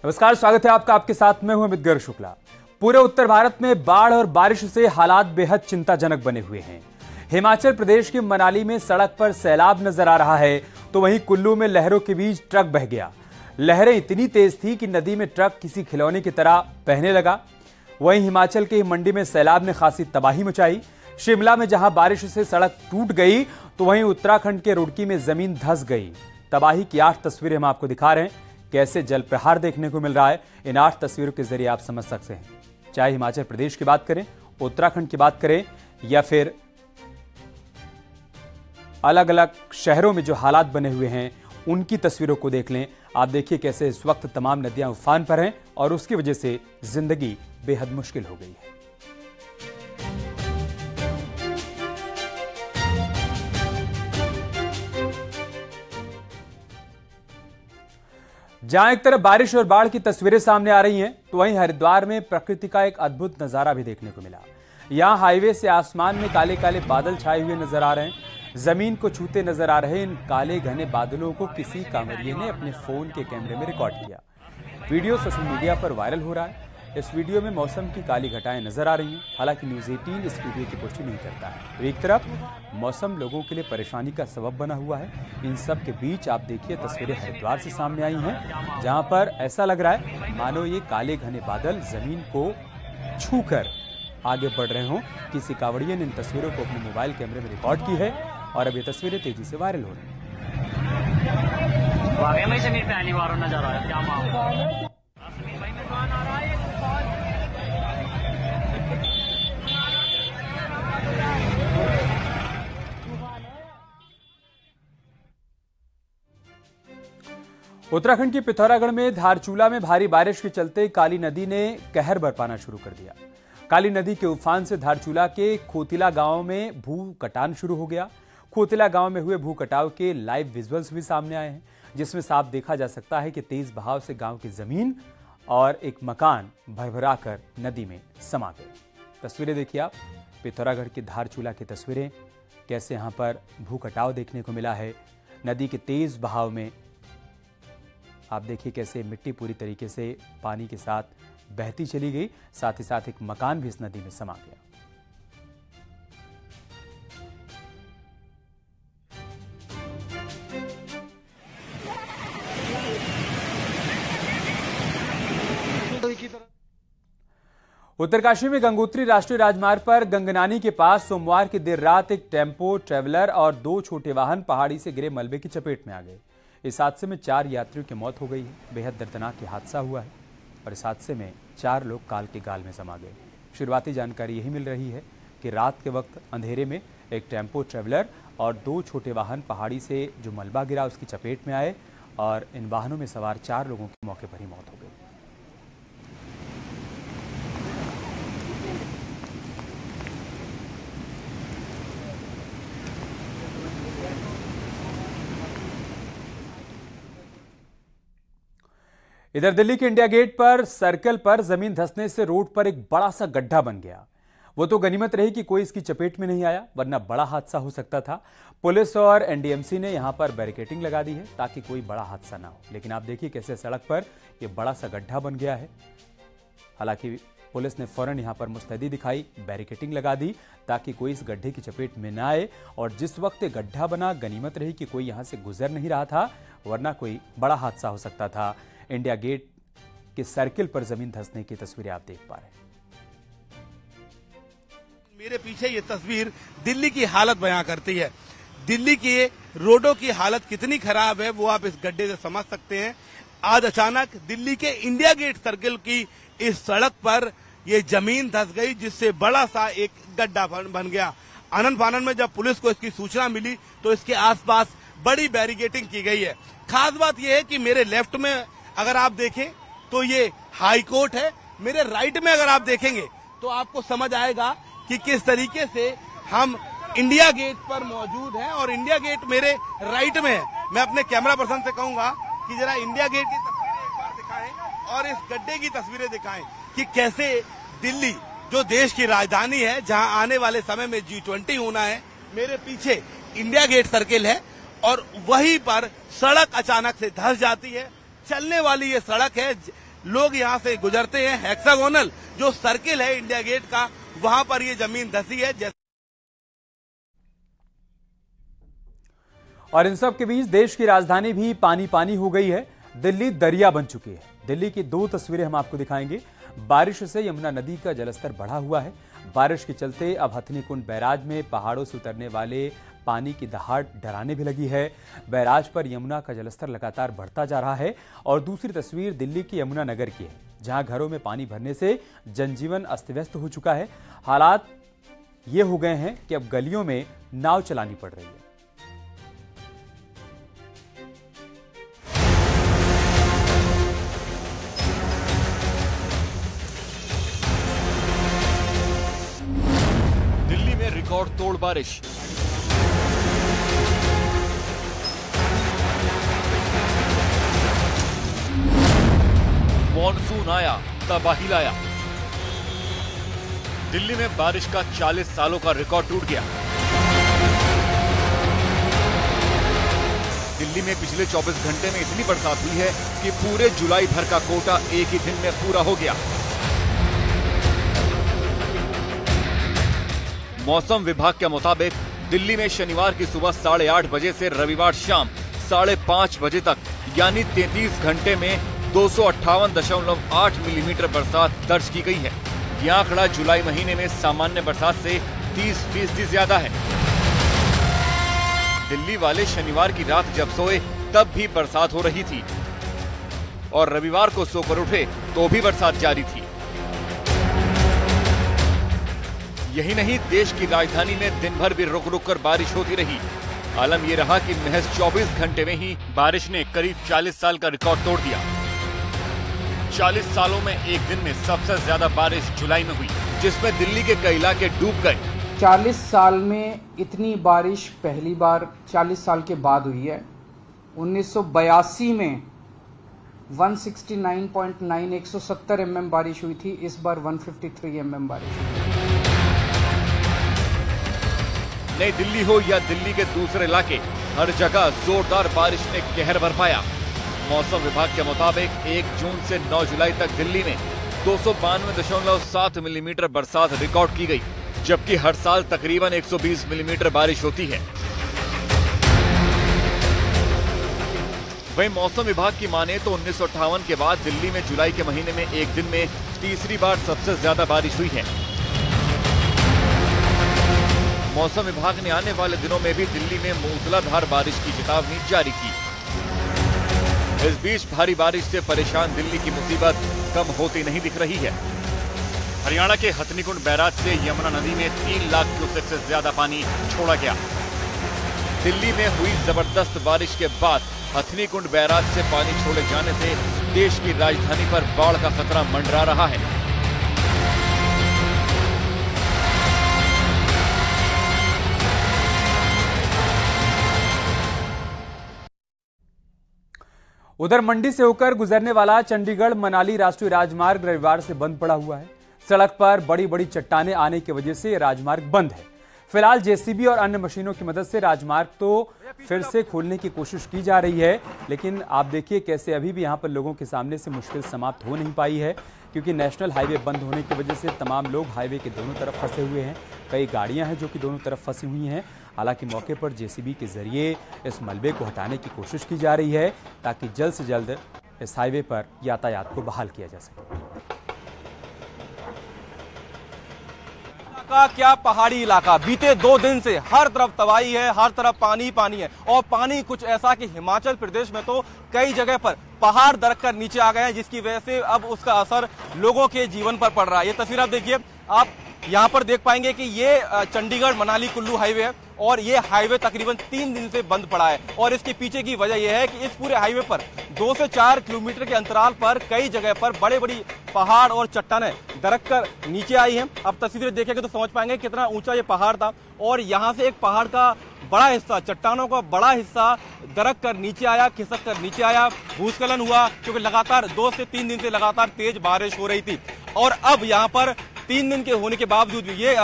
नमस्कार, स्वागत है आपका। आपके साथ मैं हूं अमित गर्ग शुक्ला। पूरे उत्तर भारत में बाढ़ और बारिश से हालात बेहद चिंताजनक बने हुए हैं। हिमाचल प्रदेश के मनाली में सड़क पर सैलाब नजर आ रहा है, तो वहीं कुल्लू में लहरों के बीच ट्रक बह गया। लहरें इतनी तेज थी कि नदी में ट्रक किसी खिलौने की तरह बहने लगा। वहीं हिमाचल के मंडी में सैलाब ने खासी तबाही मचाई। शिमला में जहां बारिश से सड़क टूट गई, तो वहीं उत्तराखंड के रुड़की में जमीन धंस गई। तबाही की 8 तस्वीरें हम आपको दिखा रहे हैं। कैसे जल प्रहार देखने को मिल रहा है, इन 8 तस्वीरों के जरिए आप समझ सकते हैं। चाहे हिमाचल प्रदेश की बात करें, उत्तराखंड की बात करें, या फिर अलग अलग शहरों में जो हालात बने हुए हैं उनकी तस्वीरों को देख लें। आप देखिए कैसे इस वक्त तमाम नदियां उफान पर हैं और उसकी वजह से जिंदगी बेहद मुश्किल हो गई है। जहां एक तरफ बारिश और बाढ़ की तस्वीरें सामने आ रही हैं, तो वहीं हरिद्वार में प्रकृति का एक अद्भुत नजारा भी देखने को मिला। यहां हाईवे से आसमान में काले काले बादल छाए हुए नजर आ रहे हैं। जमीन को छूते नजर आ रहे इन काले घने बादलों को किसी कांवड़िए ने अपने फोन के कैमरे में रिकॉर्ड किया। वीडियो सोशल मीडिया पर वायरल हो रहा है। इस वीडियो में मौसम की काली घटाएं नजर आ रही हैं। हालांकि न्यूज़ 18 इस वीडियो की पुष्टि नहीं करता है। तो एक तरफ मौसम लोगों के लिए परेशानी का सबब बना हुआ है, इन सब के बीच आप देखिए तस्वीरें हरिद्वार से सामने आई हैं, जहां पर ऐसा लग रहा है मानो ये काले घने बादल जमीन को छूकर आगे बढ़ रहे हों। किसी कांवड़िए ने इन तस्वीरों को अपने मोबाइल कैमरे में रिकॉर्ड की है और अब ये तस्वीरें तेजी से वायरल हो रही हैं। उत्तराखंड के पिथौरागढ़ में धारचूला में भारी बारिश के चलते काली नदी ने कहर बरपाना शुरू कर दिया। काली नदी के उफान से धारचूला के खोतिला गांव में भू कटान शुरू हो गया। खोतिला गांव में हुए भू कटाव के लाइव विजुअल्स भी सामने आए हैं, जिसमें साफ देखा जा सकता है कि तेज बहाव से गांव की जमीन और एक मकान भरभरा कर नदी में समा गए। तस्वीरें देखिए आप, पिथौरागढ़ के धारचूला की तस्वीरें। कैसे यहां पर भू कटाव देखने को मिला है। नदी के तेज बहाव में आप देखिए कैसे मिट्टी पूरी तरीके से पानी के साथ बहती चली गई। साथ ही साथ एक मकान भी इस नदी में समा गया। उत्तरकाशी में गंगोत्री राष्ट्रीय राजमार्ग पर गंगनानी के पास सोमवार की देर रात एक टेम्पो ट्रेवलर और 2 छोटे वाहन पहाड़ी से गिरे मलबे की चपेट में आ गए। इस हादसे में 4 यात्रियों की मौत हो गई है। बेहद दर्दनाक ये हादसा हुआ है और इस हादसे में 4 लोग काल के गाल में समा गए। शुरुआती जानकारी यही मिल रही है कि रात के वक्त अंधेरे में एक टेम्पो ट्रेवलर और 2 छोटे वाहन पहाड़ी से जो मलबा गिरा उसकी चपेट में आए और इन वाहनों में सवार 4 लोगों की मौके पर ही मौत हो गई। इधर दिल्ली के इंडिया गेट पर सर्कल पर जमीन धंसने से रोड पर एक बड़ा सा गड्ढा बन गया। वो तो गनीमत रही कि कोई इसकी चपेट में नहीं आया, वरना बड़ा हादसा हो सकता था। पुलिस और एनडीएमसी ने यहां पर बैरिकेडिंग लगा दी है ताकि कोई बड़ा हादसा ना हो। लेकिन आप देखिए कैसे सड़क पर यह बड़ा सा गड्ढा बन गया है। हालांकि पुलिस ने फौरन यहां पर मुस्तैदी दिखाई, बैरिकेडिंग लगा दी ताकि कोई इस गड्ढे की चपेट में ना आए। और जिस वक्त ये गड्ढा बना, गनीमत रही कि कोई यहां से गुजर नहीं रहा था, वरना कोई बड़ा हादसा हो सकता था। इंडिया गेट के सर्किल पर जमीन धंसने की तस्वीरें आप देख पा रहे हैं। मेरे पीछे ये तस्वीर दिल्ली की हालत बयां करती है। दिल्ली के रोडों की हालत कितनी खराब है वो आप इस गड्ढे से समझ सकते हैं। आज अचानक दिल्ली के इंडिया गेट सर्किल की इस सड़क पर ये जमीन धंस गई, जिससे बड़ा सा एक गड्ढा बन गया। आनन फानन में जब पुलिस को इसकी सूचना मिली तो इसके आसपास बड़ी बैरिकेडिंग की गई है। खास बात यह है कि मेरे लेफ्ट में अगर आप देखें तो ये हाई कोर्ट है, मेरे राइट में अगर आप देखेंगे तो आपको समझ आएगा कि किस तरीके से हम इंडिया गेट पर मौजूद हैं और इंडिया गेट मेरे राइट में है। मैं अपने कैमरा पर्सन से कहूंगा कि जरा इंडिया गेट की तस्वीरें एक बार दिखाएं और इस गड्ढे की तस्वीरें दिखाएं कि कैसे दिल्ली जो देश की राजधानी है, जहां आने वाले समय में G20 होना है, मेरे पीछे इंडिया गेट सर्किल है और वहीं पर सड़क अचानक से धंस जाती है। चलने वाली ये सड़क है लोग यहाँ से गुजरते हैं। हेक्सागोनल जो सर्किल है इंडिया गेट का, वहां पर ये जमीन धसी है। और इन सब के बीच देश की राजधानी भी पानी पानी हो गई है। दिल्ली दरिया बन चुकी है। दिल्ली की दो तस्वीरें हम आपको दिखाएंगे। बारिश से यमुना नदी का जलस्तर बढ़ा हुआ है। बारिश के चलते अब हथनीकुंड बैराज में पहाड़ों से उतरने वाले पानी की दहाड़ डराने भी लगी है। बैराज पर यमुना का जलस्तर लगातार बढ़ता जा रहा है। और दूसरी तस्वीर दिल्ली की यमुना नगर की है, जहां घरों में पानी भरने से जनजीवन अस्त व्यस्त हो चुका है। हालात ये हो गए हैं कि अब गलियों में नाव चलानी पड़ रही है। दिल्ली में रिकॉर्ड तोड़ बारिश। मॉनसून आया, तबाही लाया। दिल्ली में बारिश का 40 सालों का रिकॉर्ड टूट गया। दिल्ली में पिछले 24 घंटे में इतनी बरसात हुई है कि पूरे जुलाई भर का कोटा एक ही दिन में पूरा हो गया। मौसम विभाग के मुताबिक दिल्ली में शनिवार की सुबह 8:30 बजे से रविवार शाम 5:30 बजे तक यानी 33 घंटे में 258.8 मिलीमीटर बरसात दर्ज की गई है। यह आंकड़ा जुलाई महीने में सामान्य बरसात से 30% ज्यादा है। दिल्ली वाले शनिवार की रात जब सोए तब भी बरसात हो रही थी और रविवार को सोकर उठे तो भी बरसात जारी थी। यही नहीं, देश की राजधानी में दिन भर भी रुक रुक कर बारिश होती रही। आलम यह रहा कि महज 24 घंटे में ही बारिश ने करीब 40 साल का रिकॉर्ड तोड़ दिया। 40 सालों में एक दिन में सबसे ज्यादा बारिश जुलाई में हुई, जिसमें दिल्ली के कई इलाके डूब गए। 40 साल में इतनी बारिश पहली बार 40 साल के बाद हुई है। 1982 में 169.9 170 mm बारिश हुई थी। इस बार 153 mm बारिश हुई। नई दिल्ली हो या दिल्ली के दूसरे इलाके, हर जगह जोरदार बारिश ने कहर बरपाया। मौसम विभाग के मुताबिक 1 जून से 9 जुलाई तक दिल्ली में 292.7 मिलीमीटर बरसात रिकॉर्ड की गई, जबकि हर साल तकरीबन 120 मिलीमीटर बारिश होती है। वहीं मौसम विभाग की माने तो 1958 के बाद दिल्ली में जुलाई के महीने में एक दिन में तीसरी बार सबसे ज्यादा बारिश हुई है। मौसम विभाग ने आने वाले दिनों में भी दिल्ली में मूसलाधार बारिश की चेतावनी जारी की। इस बीच भारी बारिश से परेशान दिल्ली की मुसीबत कम होती नहीं दिख रही है। हरियाणा के हथनीकुंड बैराज से यमुना नदी में 3 लाख क्यूसेक से ज्यादा पानी छोड़ा गया। दिल्ली में हुई जबरदस्त बारिश के बाद हथनीकुंड बैराज से पानी छोड़े जाने से देश की राजधानी पर बाढ़ का खतरा मंडरा रहा है। उधर मंडी से होकर गुजरने वाला चंडीगढ़ मनाली राष्ट्रीय राजमार्ग रविवार से बंद पड़ा हुआ है। सड़क पर बड़ी बड़ी चट्टानें आने की वजह से राजमार्ग बंद है। फिलहाल जेसीबी और अन्य मशीनों की मदद से राजमार्ग तो फिर से खोलने की कोशिश की जा रही है, लेकिन आप देखिए कैसे अभी भी यहां पर लोगों के सामने से मुश्किल समाप्त हो नहीं पाई है, क्योंकि नेशनल हाईवे बंद होने की वजह से तमाम लोग हाईवे के दोनों तरफ फंसे हुए हैं। कई गाड़ियां हैं जो कि दोनों तरफ फंसी हुई हैं। हालांकि मौके पर जेसीबी के जरिए इस मलबे को हटाने की कोशिश की जा रही है, ताकि जल्द से जल्द इस हाईवे पर यातायात को बहाल किया जा सके। का क्या पहाड़ी इलाका, बीते 2 दिन से हर तरफ तबाही है, हर तरफ पानी पानी है। और पानी कुछ ऐसा कि हिमाचल प्रदेश में तो कई जगह पर पहाड़ दरक कर नीचे आ गए हैं, जिसकी वजह से अब उसका असर लोगों के जीवन पर पड़ रहा है। ये तस्वीर आप देखिए, आप यहाँ पर देख पाएंगे कि ये चंडीगढ़ मनाली कुल्लू हाईवे है और ये हाईवे तकरीबन 3 दिन से बंद पड़ा है। और इसके पीछे की वजह यह है कि इस पूरे हाईवे पर 2 से 4 किलोमीटर के अंतराल पर कई जगह पर बड़े बड़ी पहाड़ और चट्टानें दरक कर नीचे आई हैं। अब तस्वीरें देखेंगे तो समझ पाएंगे कितना ऊंचा ये पहाड़ था और यहाँ से एक पहाड़ का बड़ा हिस्सा, चट्टानों का बड़ा हिस्सा दरक कर नीचे आया, खिसक कर नीचे आया। भूस्खलन हुआ क्योंकि लगातार 2 से 3 दिन से लगातार तेज बारिश हो रही थी। और अब यहाँ पर 3 दिन के होने के बावजूद भी ये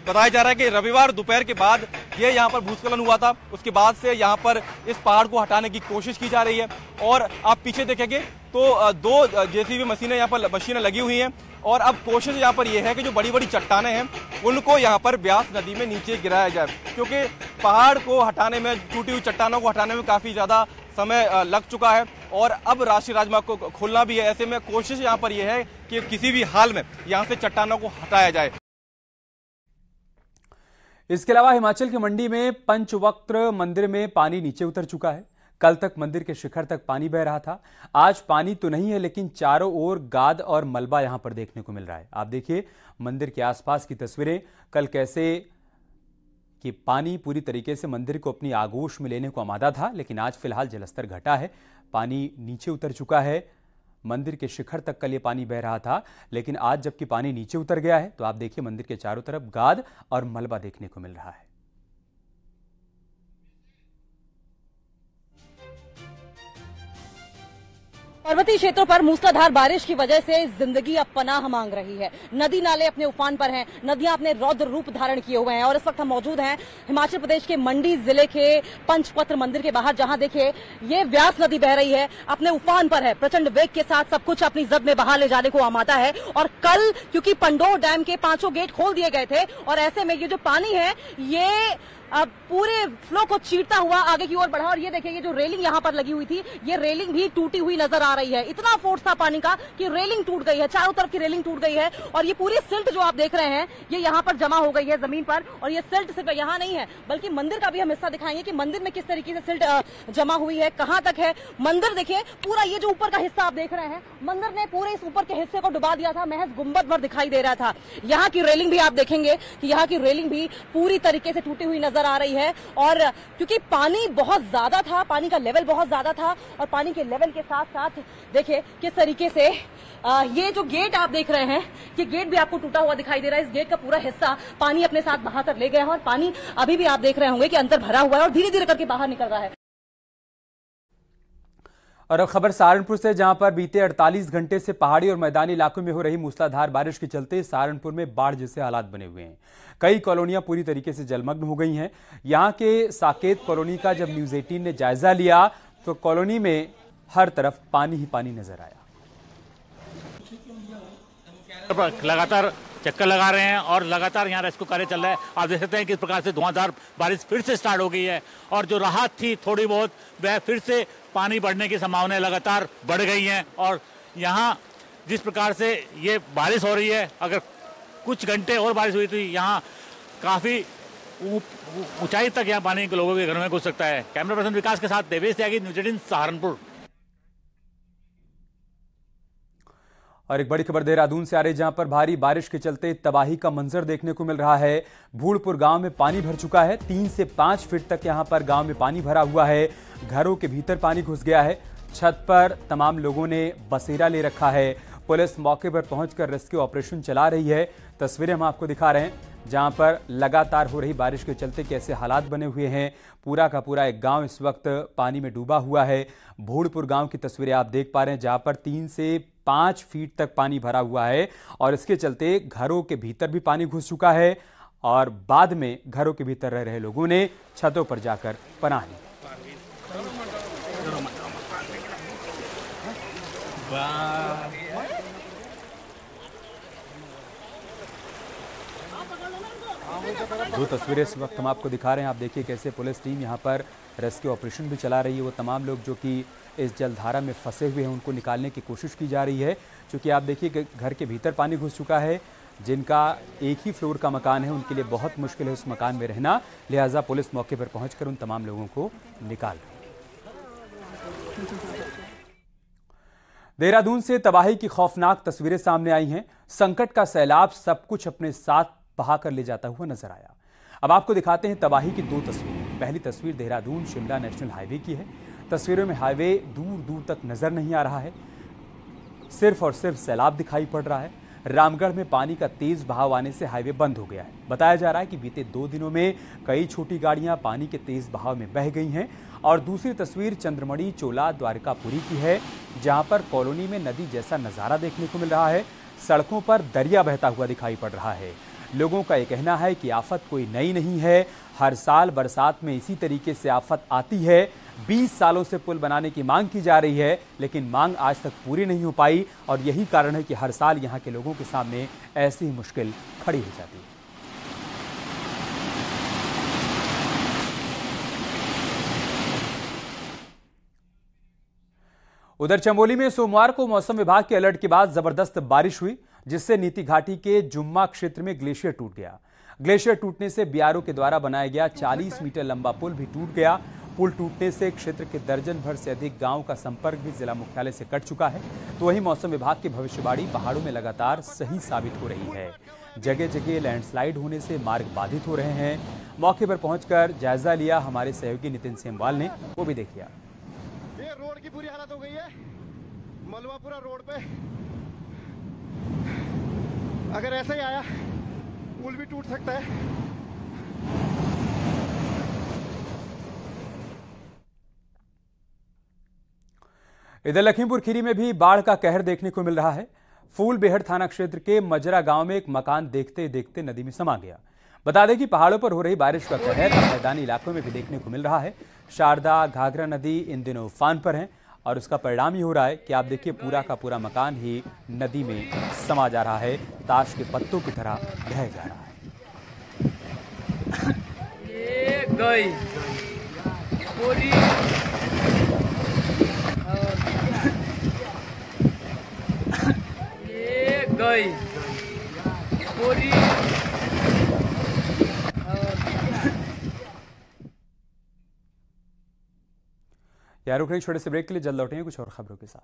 बताया जा रहा है कि रविवार दोपहर के बाद ये यहाँ पर भूस्खलन हुआ था, उसके बाद से यहाँ पर इस पहाड़ को हटाने की कोशिश की जा रही है। और आप पीछे देखेंगे तो दो जेसीबी मशीनें यहाँ पर मशीनें लगी हुई हैं और अब कोशिश यहाँ पर यह है कि जो बड़ी बड़ी चट्टानें हैं उनको यहाँ पर ब्यास नदी में नीचे गिराया जाए, क्योंकि पहाड़ को हटाने में, टूटी हुई चट्टानों को हटाने में काफ़ी ज़्यादा समय लग चुका है और अब राष्ट्रीय राजमार्ग को खोलना भी है। ऐसे में कोशिश यहाँ पर यह है कि किसी भी हाल में यहाँ से चट्टानों को हटाया जाए। इसके अलावा हिमाचल की मंडी में पंचवक्त्र मंदिर में पानी नीचे उतर चुका है। कल तक मंदिर के शिखर तक पानी बह रहा था, आज पानी तो नहीं है लेकिन चारों ओर गाद और मलबा यहां पर देखने को मिल रहा है। आप देखिए मंदिर के आसपास की तस्वीरें, कल कैसे कि पानी पूरी तरीके से मंदिर को अपनी आगोश में लेने को आमादा था, लेकिन आज फिलहाल जलस्तर घटा है, पानी नीचे उतर चुका है। मंदिर के शिखर तक कल ये पानी बह रहा था, लेकिन आज जबकि पानी नीचे उतर गया है तो आप देखिए मंदिर के चारों तरफ गाद और मलबा देखने को मिल रहा है। पर्वतीय क्षेत्रों पर मूसलाधार बारिश की वजह से जिंदगी अब पनाह मांग रही है। नदी नाले अपने उफान पर हैं, नदियां अपने रौद्र रूप धारण किए हुए हैं और इस वक्त हम मौजूद हैं हिमाचल प्रदेश के मंडी जिले के पंचवक्त्र मंदिर के बाहर, जहां देखिए ये व्यास नदी बह रही है, अपने उफान पर है, प्रचंड वेग के साथ सब कुछ अपनी जद में बहा ले जाने को आमादा है। और कल क्योंकि पंडोर डैम के 5 गेट खोल दिए गए थे और ऐसे में ये जो पानी है ये अब पूरे फ्लो को चीरता हुआ आगे की ओर बढ़ा और ये देखिए ये जो रेलिंग यहाँ पर लगी हुई थी ये रेलिंग भी टूटी हुई नजर आ रही है। इतना फोर्स था पानी का कि रेलिंग टूट गई है, चारों तरफ की रेलिंग टूट गई है और ये पूरी सिल्ट जो आप देख रहे हैं ये यहाँ पर जमा हो गई है जमीन पर। और ये सिल्ट सिर्फ यहाँ नहीं है बल्कि मंदिर का भी हम हिस्सा दिखाएंगे कि मंदिर में किस तरीके से सिल्ट जमा हुई है, कहाँ तक है। मंदिर देखिए पूरा ये जो ऊपर का हिस्सा आप देख रहे हैं, मंदिर ने पूरे इस ऊपर के हिस्से को डुबा दिया था, महज गुंबद भर दिखाई दे रहा था। यहाँ की रेलिंग भी आप देखेंगे कि यहाँ की रेलिंग भी पूरी तरीके से टूटी हुई नजर आ रही है। और क्योंकि पानी बहुत ज्यादा था, पानी का लेवल बहुत ज्यादा था और पानी के लेवल के साथ साथ देखिए किस तरीके से ये जो गेट आप देख रहे हैं ये गेट भी आपको टूटा हुआ दिखाई दे रहा है। इस गेट का पूरा हिस्सा पानी अपने साथ बहाकर ले गया है और पानी अभी भी आप देख रहे होंगे कि अंदर भरा हुआ है और धीरे धीरे करके बाहर निकल रहा है। और अब खबर सहारनपुर से, जहां पर बीते 48 घंटे से पहाड़ी और मैदानी इलाकों में हो रही मूसलाधार बारिश के चलते सहारनपुर में बाढ़ जैसे हालात बने हुए हैं। कई कॉलोनियां पूरी तरीके से जलमग्न हो गई हैं। यहां के साकेत कॉलोनी का जब न्यूज 18 ने जायजा लिया तो कॉलोनी में हर तरफ पानी ही पानी नजर आया। लगातार चक्कर लगा रहे हैं और लगातार यहाँ रेस्क्यू कार्य चल रहा है। आप देख सकते हैं किस प्रकार से धुआंधार बारिश फिर से स्टार्ट हो गई है और जो राहत थी थोड़ी बहुत वह फिर से पानी बढ़ने की संभावनाएं लगातार बढ़ गई हैं। और यहाँ जिस प्रकार से ये बारिश हो रही है, अगर कुछ घंटे और बारिश हुई तो यहाँ काफ़ी ऊंचाई तक यहाँ पानी लोगों के घरों में घुस सकता है। कैमरा पर्सन विकास के साथ देवेश त्यागी, न्यूज 18 सहारनपुर। और एक बड़ी खबर देहरादून से आ रही, जहां पर भारी बारिश के चलते तबाही का मंजर देखने को मिल रहा है। भूड़पुर गांव में पानी भर चुका है, 3 से 5 फीट तक यहां पर गांव में पानी भरा हुआ है। घरों के भीतर पानी घुस गया है, छत पर तमाम लोगों ने बसेरा ले रखा है। पुलिस मौके पर पहुंचकर रेस्क्यू ऑपरेशन चला रही है। तस्वीरें हम आपको दिखा रहे हैं जहां पर लगातार हो रही बारिश के चलते कैसे हालात बने हुए हैं। पूरा का पूरा एक गांव इस वक्त पानी में डूबा हुआ है। भूड़पुर गांव की तस्वीरें आप देख पा रहे हैं, जहां पर 3 से 5 फीट तक पानी भरा हुआ है और इसके चलते घरों के भीतर भी पानी घुस चुका है और बाद में घरों के भीतर रह रहे लोगों ने छतों पर जाकर पनाह ली। जो तस्वीरें इस वक्त हम आपको दिखा रहे हैं, आप देखिए कैसे पुलिस टीम यहाँ पर रेस्क्यू ऑपरेशन भी चला रही है। वो तमाम लोग जो कि इस जलधारा में फंसे हुए हैं उनको निकालने की कोशिश की जा रही है, क्योंकि आप देखिए कि घर के भीतर पानी घुस चुका है। जिनका एक ही फ्लोर का मकान है उनके लिए बहुत मुश्किल है उस मकान में रहना, लिहाजा पुलिस मौके पर पहुंचकर उन तमाम लोगों को निकाल रही है। देहरादून से तबाही की खौफनाक तस्वीरें सामने आई हैं। संकट का सैलाब सब कुछ अपने साथ बहा कर ले जाता हुआ नजर आया। अब आपको दिखाते हैं तबाही की 2 तस्वीरें। पहली तस्वीर देहरादून शिमला नेशनल हाईवे की है। तस्वीरों में हाईवे दूर दूर तक नजर नहीं आ रहा है, सिर्फ और सिर्फ सैलाब दिखाई पड़ रहा है। रामगढ़ में पानी का तेज बहाव आने से हाईवे बंद हो गया है। बताया जा रहा है कि बीते 2 दिनों में कई छोटी गाड़ियां पानी के तेज बहाव में बह गई हैं। और दूसरी तस्वीर चंद्रमणि चोला द्वारकापुरी की है, जहां पर कॉलोनी में नदी जैसा नजारा देखने को मिल रहा है। सड़कों पर दरिया बहता हुआ दिखाई पड़ रहा है। लोगों का यह कहना है कि आफत कोई नई नहीं है, हर साल बरसात में इसी तरीके से आफत आती है। 20 सालों से पुल बनाने की मांग की जा रही है, लेकिन मांग आज तक पूरी नहीं हो पाई और यही कारण है कि हर साल यहां के लोगों के सामने ऐसी ही मुश्किल खड़ी हो जाती है। उधर चमोली में सोमवार को मौसम विभाग के अलर्ट के बाद जबरदस्त बारिश हुई, जिससे नीति घाटी के जुम्मा क्षेत्र में ग्लेशियर टूट गया। ग्लेशियर टूटने से बीआरओ के द्वारा बनाया गया 40 मीटर लंबा पुल भी टूट गया। पुल टूटने से क्षेत्र के दर्जन भर से अधिक गांव का संपर्क भी जिला मुख्यालय से कट चुका है। तो वहीं मौसम विभाग की भविष्यवाणी पहाड़ों में लगातार सही साबित हो रही है। जगह जगह लैंडस्लाइड होने से मार्ग बाधित हो रहे हैं। मौके पर पहुंचकर जायजा लिया हमारे सहयोगी नितिन सेमवाल ने, वो भी देखिए। ये रोड की बुरी हालत हो गई है मलवापुरा रोड पे। अगर ऐसा ही आया पुल भी टूट सकता है। इधर लखीमपुर खीरी में भी बाढ़ का कहर देखने को मिल रहा है। फूलबेहड़ थाना क्षेत्र के मजरा गांव में एक मकान देखते देखते नदी में समा गया। बता दें कि पहाड़ों पर हो रही बारिश का कहर मैदानी इलाकों में भी देखने को मिल रहा है। शारदा घाघरा नदी इन दिनों उफान पर है और उसका परिणाम ही हो रहा है कि आप देखिए पूरा का पूरा मकान ही नदी में समा जा रहा है, ताश के पत्तों की तरह ढह जा रहा है। ये गई पूरी ये गई पूरी। यार रुक रही छोटे से ब्रेक के लिए, जल्द लौटेंगे कुछ और खबरों के साथ।